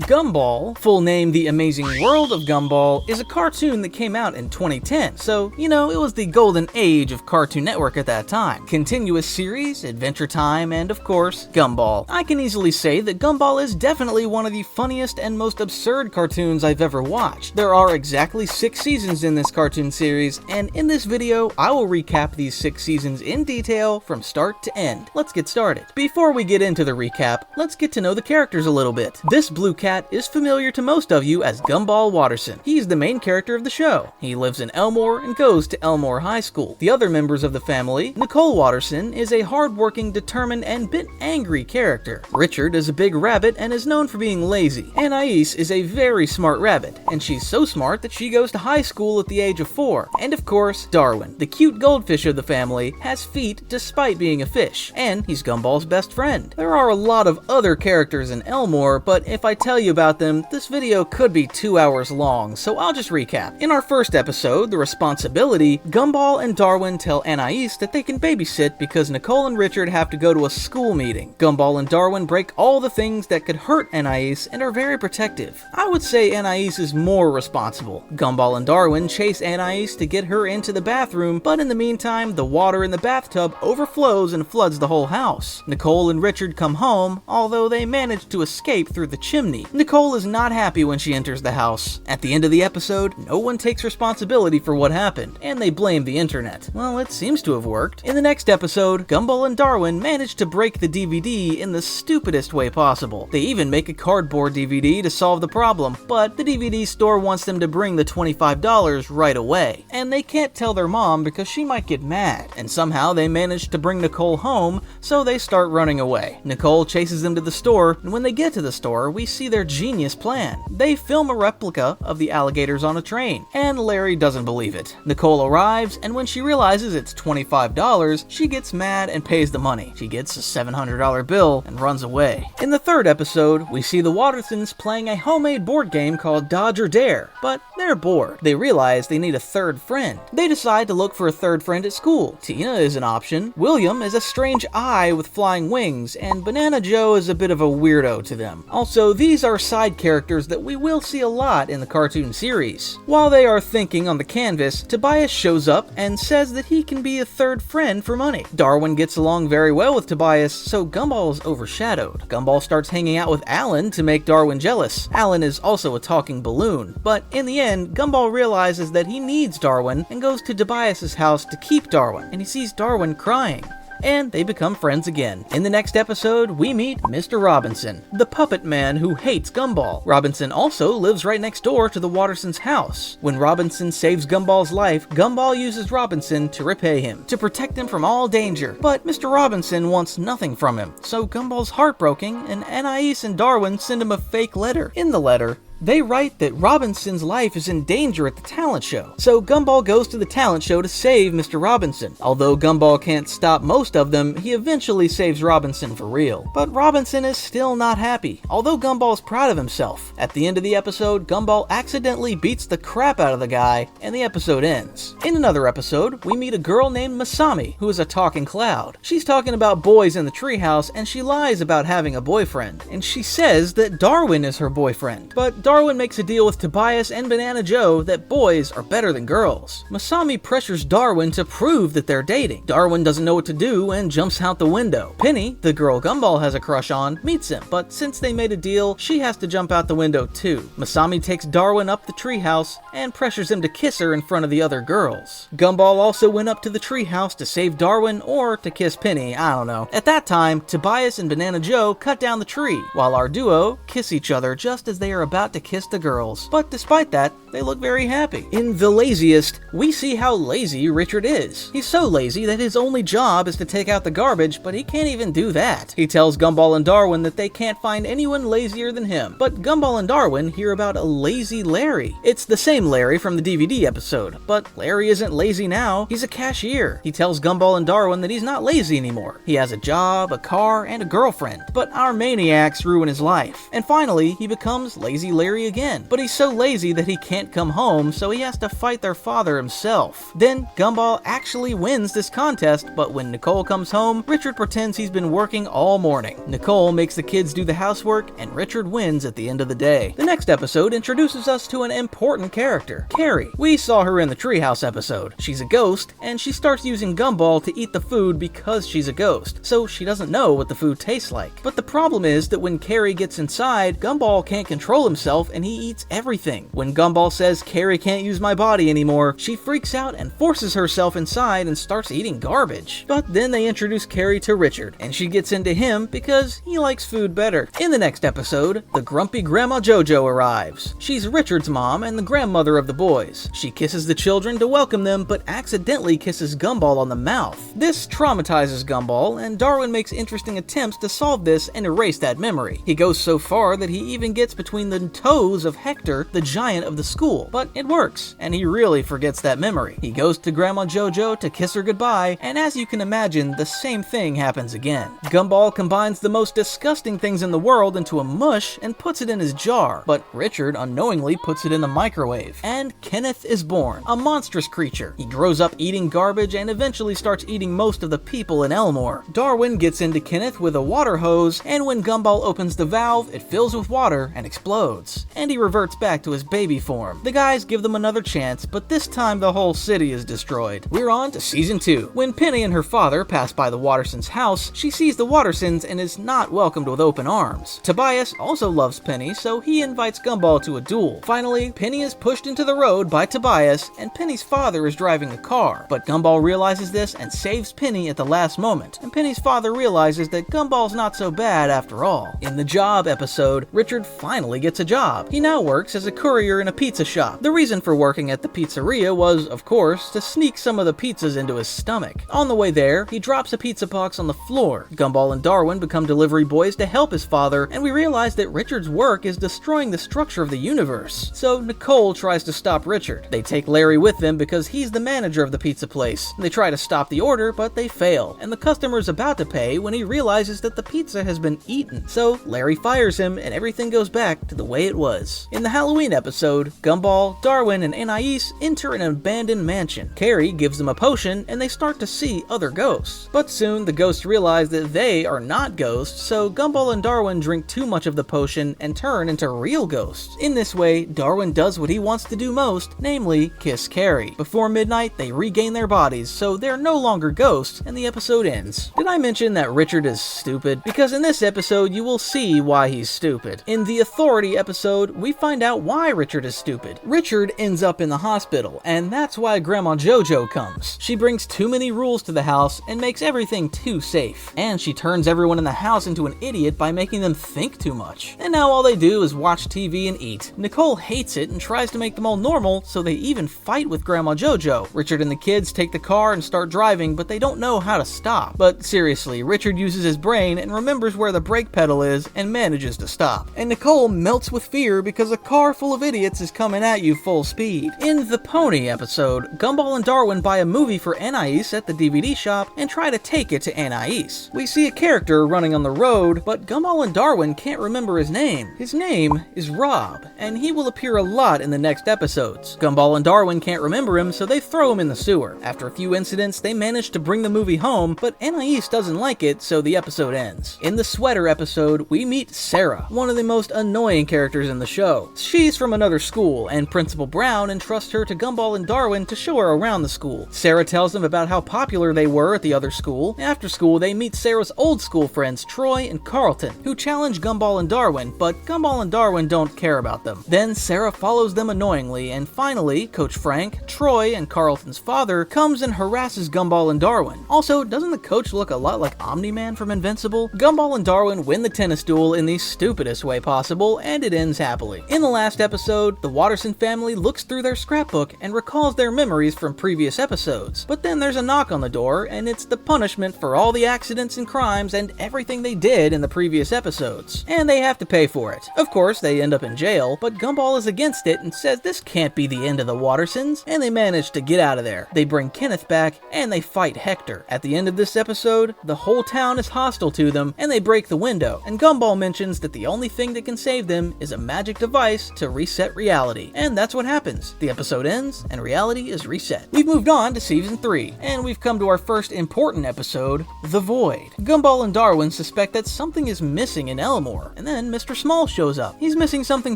Gumball, full name The Amazing World of Gumball, is a cartoon that came out in 2010, so, you know, it was the golden age of Cartoon Network at that time. Continuous series, Adventure Time, and of course, Gumball. I can easily say that Gumball is definitely one of the funniest and most absurd cartoons I've ever watched. There are exactly 6 seasons in this cartoon series, and in this video, I will recap these 6 seasons in detail from start to end. Let's get started. Before we get into the recap, let's get to know the characters a little bit. This blue cat is familiar to most of you as Gumball Watterson. He's the main character of the show. He lives in Elmore and goes to Elmore High School. The other members of the family, Nicole Watterson is a hardworking, determined, and bit angry character. Richard is a big rabbit and is known for being lazy. Anais is a very smart rabbit, and she's so smart that she goes to high school at the age of 4. And of course, Darwin, the cute goldfish of the family, has feet despite being a fish, and he's Gumball's best friend. There are a lot of other characters in Elmore, but if I tell you about them, this video could be 2 hours long, so I'll just recap. In our first episode, The Responsibility, Gumball and Darwin tell Anais that they can babysit because Nicole and Richard have to go to a school meeting. Gumball and Darwin break all the things that could hurt Anais and are very protective. I would say Anais is more responsible. Gumball and Darwin chase Anais to get her into the bathroom, but in the meantime, the water in the bathtub overflows and floods the whole house. Nicole and Richard come home, although they manage to escape through the chimney. Nicole is not happy when she enters the house. At the end of the episode, no one takes responsibility for what happened, and they blame the internet. Well, it seems to have worked. In the next episode, Gumball and Darwin manage to break the DVD in the stupidest way possible. They even make a cardboard DVD to solve the problem, but the DVD store wants them to bring the $25 right away. And they can't tell their mom because she might get mad. And somehow they manage to bring Nicole home, so they start running away. Nicole chases them to the store, and when they get to the store, we see their genius plan. They film a replica of the alligators on a train, and Larry doesn't believe it. Nicole arrives, and when she realizes it's $25, she gets mad and pays the money. She gets a $700 bill and runs away. In the third episode, we see the Wattersons playing a homemade board game called Dodge or Dare, but they're bored. They realize they need a third friend. They decide to look for a third friend at school. Tina is an option. William is a strange eye with flying wings, and Banana Joe is a bit of a weirdo to them. Also, these are side characters that we will see a lot in the cartoon series. While they are thinking on the canvas, Tobias shows up and says that he can be a third friend for money. Darwin gets along very well with Tobias, so Gumball is overshadowed. Gumball starts hanging out with Alan to make Darwin jealous. Alan is also a talking balloon, but in the end, Gumball realizes that he needs Darwin and goes to Tobias's house to keep Darwin, and he sees Darwin crying. And they become friends again. In the next episode, we meet Mr. Robinson, the puppet man who hates Gumball. Robinson also lives right next door to the Wattersons' house. When Robinson saves Gumball's life, Gumball uses Robinson to repay him, to protect him from all danger. But Mr. Robinson wants nothing from him, so Gumball's heartbroken, and Anais and Darwin send him a fake letter. In the letter, they write that Robinson's life is in danger at the talent show, so Gumball goes to the talent show to save Mr. Robinson. Although Gumball can't stop most of them, he eventually saves Robinson for real. But Robinson is still not happy, although Gumball's proud of himself. At the end of the episode, Gumball accidentally beats the crap out of the guy, and the episode ends. In another episode, we meet a girl named Masami, who is a talking cloud. She's talking about boys in the treehouse, and she lies about having a boyfriend, and she says that Darwin is her boyfriend. But Darwin makes a deal with Tobias and Banana Joe that boys are better than girls. Masami pressures Darwin to prove that they're dating. Darwin doesn't know what to do and jumps out the window. Penny, the girl Gumball has a crush on, meets him, but since they made a deal, she has to jump out the window too. Masami takes Darwin up the treehouse and pressures him to kiss her in front of the other girls. Gumball also went up to the treehouse to save Darwin or to kiss Penny, I don't know. At that time, Tobias and Banana Joe cut down the tree, while our duo kiss each other just as they are about to kiss the girls. But despite that, they look very happy. In The Laziest, we see how lazy Richard is. He's so lazy that his only job is to take out the garbage, but he can't even do that. He tells Gumball and Darwin that they can't find anyone lazier than him. But Gumball and Darwin hear about a lazy Larry. It's the same Larry from the DVD episode, but Larry isn't lazy now. He's a cashier. He tells Gumball and Darwin that he's not lazy anymore. He has a job, a car, and a girlfriend. But our maniacs ruin his life. And finally, he becomes Lazy Larry Larry again, but he's so lazy that he can't come home, so he has to fight their father himself. Then Gumball actually wins this contest, but when Nicole comes home, Richard pretends he's been working all morning. Nicole makes the kids do the housework, and Richard wins at the end of the day. The next episode introduces us to an important character, Carrie. We saw her in the Treehouse episode. She's a ghost, and she starts using Gumball to eat the food because she's a ghost, so she doesn't know what the food tastes like. But the problem is that when Carrie gets inside, Gumball can't control himself and he eats everything. When Gumball says Carrie can't use my body anymore, she freaks out and forces herself inside and starts eating garbage. But then they introduce Carrie to Richard, and she gets into him because he likes food better. In the next episode, the grumpy Grandma JoJo arrives. She's Richard's mom and the grandmother of the boys. She kisses the children to welcome them, but accidentally kisses Gumball on the mouth. This traumatizes Gumball, and Darwin makes interesting attempts to solve this and erase that memory. He goes so far that he even gets between the toes of Hector, the giant of the school, but it works, and he really forgets that memory. He goes to Grandma JoJo to kiss her goodbye, and as you can imagine, the same thing happens again. Gumball combines the most disgusting things in the world into a mush and puts it in his jar, but Richard unknowingly puts it in the microwave. And Kenneth is born, a monstrous creature. He grows up eating garbage and eventually starts eating most of the people in Elmore. Darwin gets into Kenneth with a water hose, and when Gumball opens the valve, it fills with water and explodes. And he reverts back to his baby form. The guys give them another chance, but this time the whole city is destroyed. We're on to season 2. When Penny and her father pass by the Wattersons' house, she sees the Wattersons and is not welcomed with open arms. Tobias also loves Penny, so he invites Gumball to a duel. Finally, Penny is pushed into the road by Tobias, and Penny's father is driving the car. But Gumball realizes this and saves Penny at the last moment, and Penny's father realizes that Gumball's not so bad after all. In the Job episode, Richard finally gets a job. He now works as a courier in a pizza shop. The reason for working at the pizzeria was, of course, to sneak some of the pizzas into his stomach. On the way there, he drops a pizza box on the floor. Gumball and Darwin become delivery boys to help his father, and we realize that Richard's work is destroying the structure of the universe. So Nicole tries to stop Richard. They take Larry with them because he's the manager of the pizza place. They try to stop the order, but they fail, and the customer is about to pay when he realizes that the pizza has been eaten. So Larry fires him, and everything goes back to the way it was. In the Halloween episode, Gumball, Darwin, and Anais enter an abandoned mansion. Carrie gives them a potion, and they start to see other ghosts. But soon, the ghosts realize that they are not ghosts, so Gumball and Darwin drink too much of the potion and turn into real ghosts. In this way, Darwin does what he wants to do most, namely, kiss Carrie. Before midnight, they regain their bodies, so they're no longer ghosts, and the episode ends. Did I mention that Richard is stupid? Because in this episode, you will see why he's stupid. In the Authority episode, we find out why Richard is stupid. Richard ends up in the hospital, and that's why Grandma JoJo comes. She brings too many rules to the house and makes everything too safe. And she turns everyone in the house into an idiot by making them think too much. And now all they do is watch TV and eat. Nicole hates it and tries to make them all normal, so they even fight with Grandma JoJo. Richard and the kids take the car and start driving, but they don't know how to stop. But seriously, Richard uses his brain and remembers where the brake pedal is and manages to stop. And Nicole melts with fear because a car full of idiots is coming at you full speed. In the Pony episode, Gumball and Darwin buy a movie for Anais at the DVD shop and try to take it to Anais. We see a character running on the road, but Gumball and Darwin can't remember his name. His name is Rob, and he will appear a lot in the next episodes. Gumball and Darwin can't remember him, so they throw him in the sewer. After a few incidents, they manage to bring the movie home, but Anais doesn't like it, so the episode ends. In the Sweater episode, we meet Sarah, one of the most annoying characters in the show. She's from another school, and Principal Brown entrusts her to Gumball and Darwin to show her around the school. Sarah tells them about how popular they were at the other school. After school, they meet Sarah's old school friends, Troy and Carlton, who challenge Gumball and Darwin, but Gumball and Darwin don't care about them. Then Sarah follows them annoyingly, and finally, Coach Frank, Troy, and Carlton's father comes and harasses Gumball and Darwin. Also, doesn't the coach look a lot like Omni-Man from Invincible? Gumball and Darwin win the tennis duel in the stupidest way possible, and it ends happily. In the last episode, the Watterson family looks through their scrapbook and recalls their memories from previous episodes. But then there's a knock on the door, and it's the punishment for all the accidents and crimes and everything they did in the previous episodes. And they have to pay for it. Of course, they end up in jail, but Gumball is against it and says this can't be the end of the Wattersons, and they manage to get out of there. They bring Kenneth back, and they fight Hector. At the end of this episode, the whole town is hostile to them, and they break the window, and Gumball mentions that the only thing that can save them is a magic device to reset reality. And that's what happens. The episode ends, and reality is reset. We've moved on to Season 3, and we've come to our first important episode, The Void. Gumball and Darwin suspect that something is missing in Elmore, and then Mr. Small shows up. He's missing something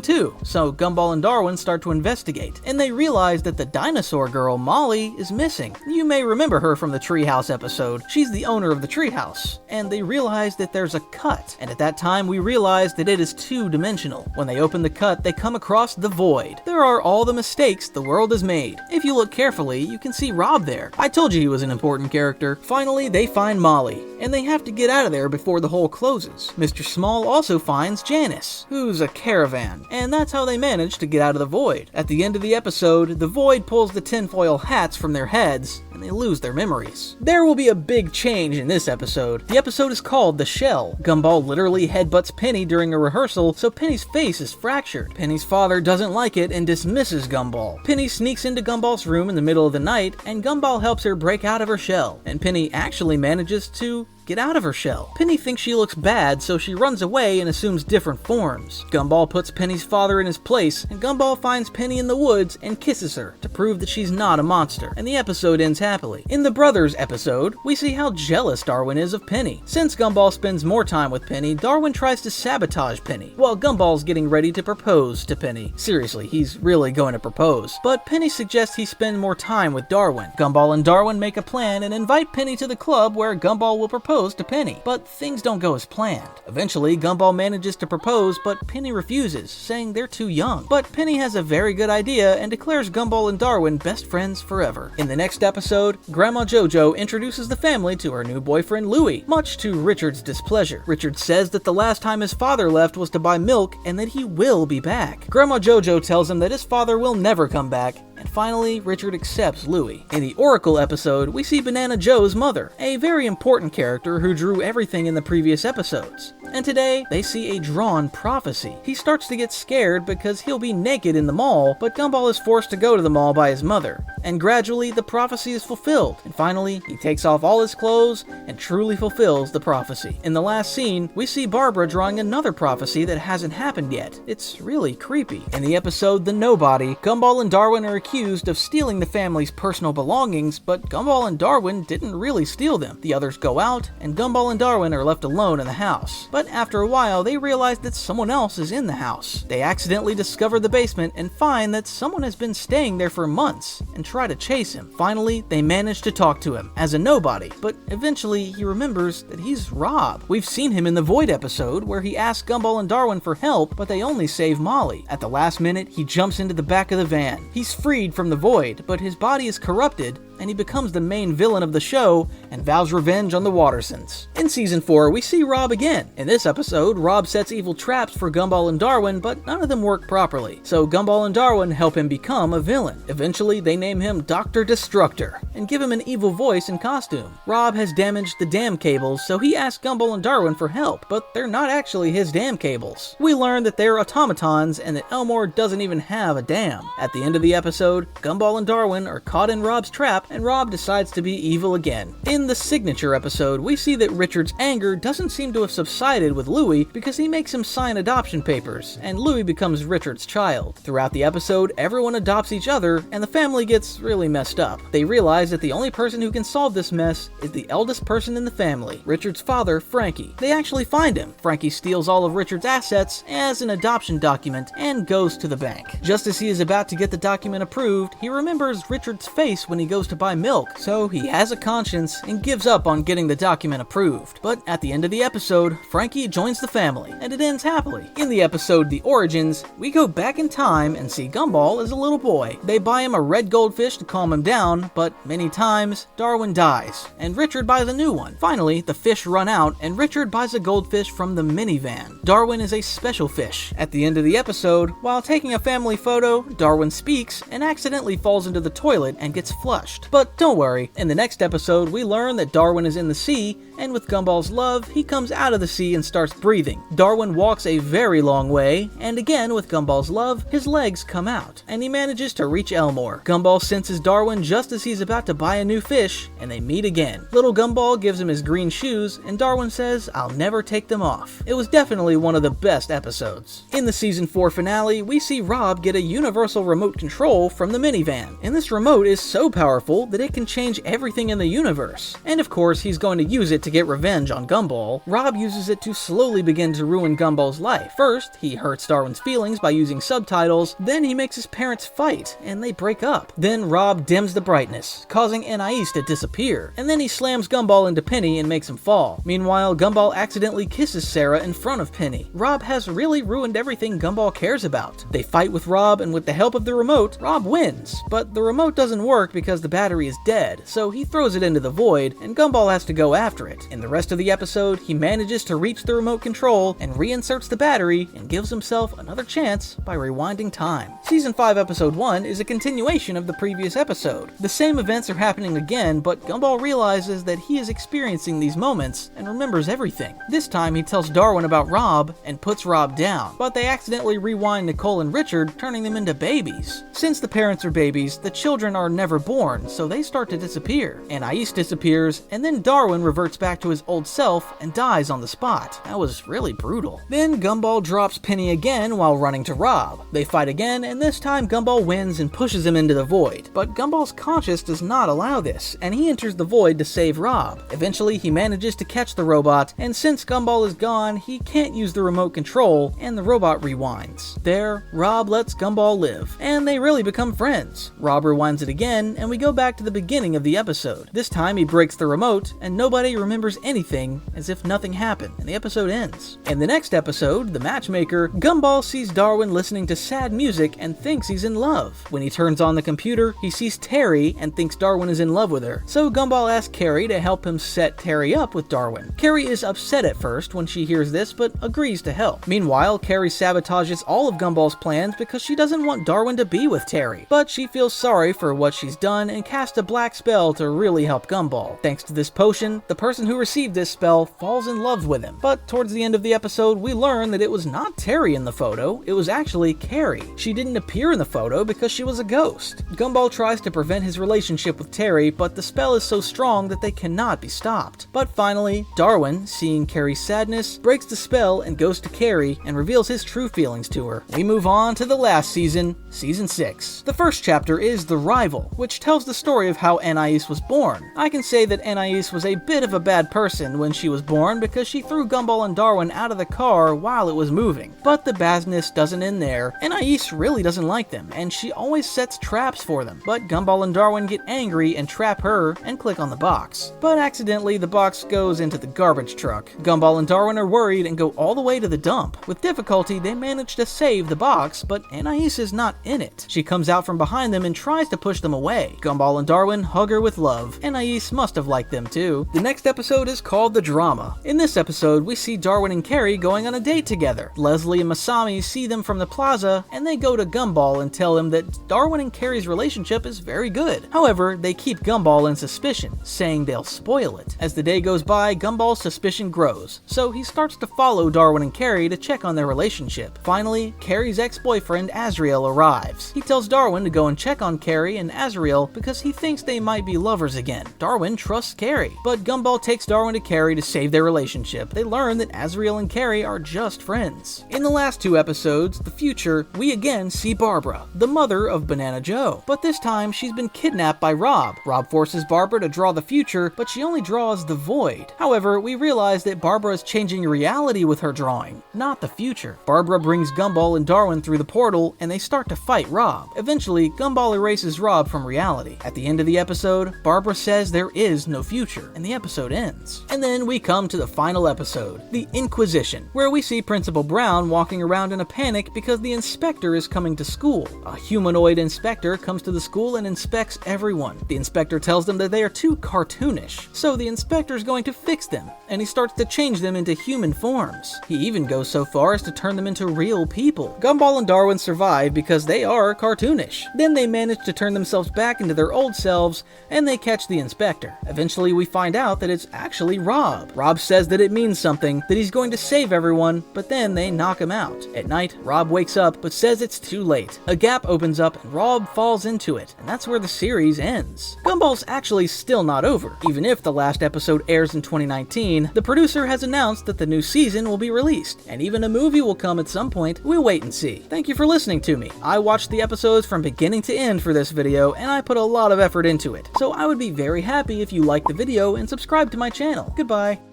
too, so Gumball and Darwin start to investigate, and they realize that the dinosaur girl, Molly, is missing. You may remember her from the Treehouse episode. She's the owner of the treehouse, and they realize that there's a cut, and at that time we realize that it is two-dimensional. When they open the cut, they come across the Void. There are all the mistakes the world has made. If you look carefully, you can see Rob there. I told you he was an important character. Finally, they find Molly, and they have to get out of there before the hole closes. Mr. Small also finds Janice, who's a caravan, and that's how they manage to get out of the Void. At the end of the episode, the Void pulls the tinfoil hats from their heads, and they lose their memories. There will be a big change in this episode. The episode is called The Shell. Gumball literally headbutts Penny during a rehearsal, so Penny's face is fractured. Penny's father doesn't like it and dismisses Gumball. Penny sneaks into Gumball's room in the middle of the night, and Gumball helps her break out of her shell, and Penny actually manages to get out of her shell. Penny thinks she looks bad, so she runs away and assumes different forms. Gumball puts Penny's father in his place, and Gumball finds Penny in the woods and kisses her to prove that she's not a monster, and the episode ends happily. In the Brothers episode, we see how jealous Darwin is of Penny. Since Gumball spends more time with Penny, Darwin tries to sabotage Penny, while Gumball's getting ready to propose to Penny. Seriously, he's really going to propose. But Penny suggests he spend more time with Darwin. Gumball and Darwin make a plan and invite Penny to the club where Gumball will propose to Penny, but things don't go as planned. Eventually, Gumball manages to propose, but Penny refuses, saying they're too young. But Penny has a very good idea and declares Gumball and Darwin best friends forever. In the next episode, Grandma JoJo introduces the family to her new boyfriend Louie, much to Richard's displeasure. Richard says that the last time his father left was to buy milk and that he will be back. Grandma JoJo tells him that his father will never come back, and finally, Richard accepts Louie. In the Oracle episode, we see Banana Joe's mother, a very important character who drew everything in the previous episodes. And today, they see a drawn prophecy. He starts to get scared because he'll be naked in the mall, but Gumball is forced to go to the mall by his mother. And gradually, the prophecy is fulfilled. And finally, he takes off all his clothes and truly fulfills the prophecy. In the last scene, we see Barbara drawing another prophecy that hasn't happened yet. It's really creepy. In the episode The Nobody, Gumball and Darwin are accused of stealing the family's personal belongings, but Gumball and Darwin didn't really steal them. The others go out, and Gumball and Darwin are left alone in the house. But after a while, they realize that someone else is in the house. They accidentally discover the basement and find that someone has been staying there for months and try to chase him. Finally, they manage to talk to him as a nobody, but eventually he remembers that he's Rob. We've seen him in the Void episode where he asks Gumball and Darwin for help, but they only save Molly. At the last minute, he jumps into the back of the van. He's freed from the Void, but his body is corrupted, and he becomes the main villain of the show and vows revenge on the Wattersons. In Season 4, we see Rob again. In this episode, Rob sets evil traps for Gumball and Darwin, but none of them work properly, so Gumball and Darwin help him become a villain. Eventually, they name him Dr. Destructor and give him an evil voice and costume. Rob has damaged the dam cables, so he asks Gumball and Darwin for help, but they're not actually his dam cables. We learn that they're automatons and that Elmore doesn't even have a dam. At the end of the episode, Gumball and Darwin are caught in Rob's trap, and Rob decides to be evil again. In the signature episode, we see that Richard's anger doesn't seem to have subsided with Louie because he makes him sign adoption papers, and Louie becomes Richard's child. Throughout the episode, everyone adopts each other, and the family gets really messed up. They realize that the only person who can solve this mess is the eldest person in the family, Richard's father, Frankie. They actually find him. Frankie steals all of Richard's assets as an adoption document and goes to the bank. Just as he is about to get the document approved, he remembers Richard's face when he goes to buy milk, so he has a conscience and gives up on getting the document approved. But at the end of the episode, Frankie joins the family, and it ends happily. In the episode The Origins, we go back in time and see Gumball as a little boy. They buy him a red goldfish to calm him down, but many times, Darwin dies, and Richard buys a new one. Finally, the fish run out, and Richard buys a goldfish from the minivan. Darwin is a special fish. At the end of the episode, while taking a family photo, Darwin speaks and accidentally falls into the toilet and gets flushed. But don't worry, in the next episode, we learn that Darwin is in the sea, and with Gumball's love, he comes out of the sea and starts breathing. Darwin walks a very long way, and again, with Gumball's love, his legs come out, and he manages to reach Elmore. Gumball senses Darwin just as he's about got to buy a new fish, and they meet again. Little Gumball gives him his green shoes, and Darwin says, "I'll never take them off." It was definitely one of the best episodes. In the season 4 finale, we see Rob get a universal remote control from the minivan, and this remote is so powerful that it can change everything in the universe. And of course, he's going to use it to get revenge on Gumball. Rob uses it to slowly begin to ruin Gumball's life. First, he hurts Darwin's feelings by using subtitles, then he makes his parents fight, and they break up. Then Rob dims the brightness, causing Anais to disappear, and then he slams Gumball into Penny and makes him fall. Meanwhile, Gumball accidentally kisses Sarah in front of Penny. Rob has really ruined everything Gumball cares about. They fight with Rob, and with the help of the remote, Rob wins. But the remote doesn't work because the battery is dead, so he throws it into the void, and Gumball has to go after it. In the rest of the episode, he manages to reach the remote control and reinserts the battery and gives himself another chance by rewinding time. Season 5 episode 1 is a continuation of the previous episode. The same events are happening again, but Gumball realizes that he is experiencing these moments and remembers everything. This time he tells Darwin about Rob and puts Rob down, but they accidentally rewind Nicole and Richard, turning them into babies. Since the parents are babies, the children are never born, so they start to disappear. Anais disappears, and then Darwin reverts back to his old self and dies on the spot. That was really brutal. Then Gumball drops Penny again while running to Rob. They fight again, and this time Gumball wins and pushes him into the void. But Gumball's conscience does not allow this, and he enters the void to save Rob. Eventually, he manages to catch the robot, and since Gumball is gone, he can't use the remote control, and the robot rewinds. There, Rob lets Gumball live, and they really become friends. Rob rewinds it again, and we go back to the beginning of the episode. This time he breaks the remote, and nobody remembers anything, as if nothing happened, and the episode ends. In the next episode, The Matchmaker, Gumball sees Darwin listening to sad music and thinks he's in love. When he turns on the computer, he sees Terry and thinks Darwin is in love with her. So Gumball asks Carrie to help him set Terry up with Darwin. Carrie is upset at first when she hears this, but agrees to help. Meanwhile, Carrie sabotages all of Gumball's plans because she doesn't want Darwin to be with Terry. But she feels sorry for what she's done and casts a black spell to really help Gumball. Thanks to this potion, the person who received this spell falls in love with him. But towards the end of the episode, we learn that it was not Terry in the photo, it was actually Carrie. She didn't appear in the photo because she was a ghost. Gumball tries to prevent his relationship with Terry, but the spell is so strong that they cannot be stopped. But finally, Darwin, seeing Carrie's sadness, breaks the spell and goes to Carrie and reveals his true feelings to her. We move on to the last season, Season 6. The first chapter is The Rival, which tells the story of how Anais was born. I can say that Anais was a bit of a bad person when she was born because she threw Gumball and Darwin out of the car while it was moving. But the badness doesn't end there. Anais really doesn't like them, and she always sets traps for them. But Gumball and Darwin get angry and trap her and click on the box. But accidentally, the box goes into the garbage truck. Gumball and Darwin are worried and go all the way to the dump. With difficulty, they manage to save the box, but Anais is not in it. She comes out from behind them and tries to push them away. Gumball and Darwin hug her with love. Anais must have liked them too. The next episode is called The Drama. In this episode, we see Darwin and Carrie going on a date together. Leslie and Masami see them from the plaza, and they go to Gumball and tell him that Darwin and Carrie's relationship is very good. However, they keep Gumball in suspicion, saying they'll spoil it. As the day goes by, Gumball's suspicion grows, so he starts to follow Darwin and Carrie to check on their relationship. Finally, Carrie's ex-boyfriend Azrael arrives. He tells Darwin to go and check on Carrie and Azrael because he thinks they might be lovers again. Darwin trusts Carrie, but Gumball takes Darwin to Carrie to save their relationship. They learn that Azrael and Carrie are just friends. In the last two episodes, The Future, we again see Barbara, the mother of Banana Joe. But this time, she's been kidnapped by Rob. Rob forces Barbara to draw the future, but she only draws the void. However, we realize that Barbara is changing reality with her drawing, not the future. Barbara brings Gumball and Darwin through the portal, and they start to fight Rob. Eventually, Gumball erases Rob from reality. At the end of the episode, Barbara says there is no future, and the episode ends. And then we come to the final episode, The Inquisition, where we see Principal Brown walking around in a panic because the inspector is coming to school. A humanoid inspector comes to the school and inspects everyone. The inspector tells them that they are too cartoonish, so the inspector is going to fix them, and he starts to change them into human forms. He even goes so far as to turn them into real people. Gumball and Darwin survive because they are cartoonish. Then they manage to turn themselves back into their old selves, and they catch the inspector. Eventually we find out that it's actually Rob. Rob says that it means something, that he's going to save everyone, but then they knock him out. At night, Rob wakes up but says it's too late. A gap opens up and Rob falls into it, and that's where the series ends. ends. Gumball's actually still not over. Even if the last episode airs in 2019, the producer has announced that the new season will be released, and even a movie will come at some point. We'll wait and see. Thank you for listening to me. I watched the episodes from beginning to end for this video, and I put a lot of effort into it. So I would be very happy if you liked the video and subscribe to my channel. Goodbye.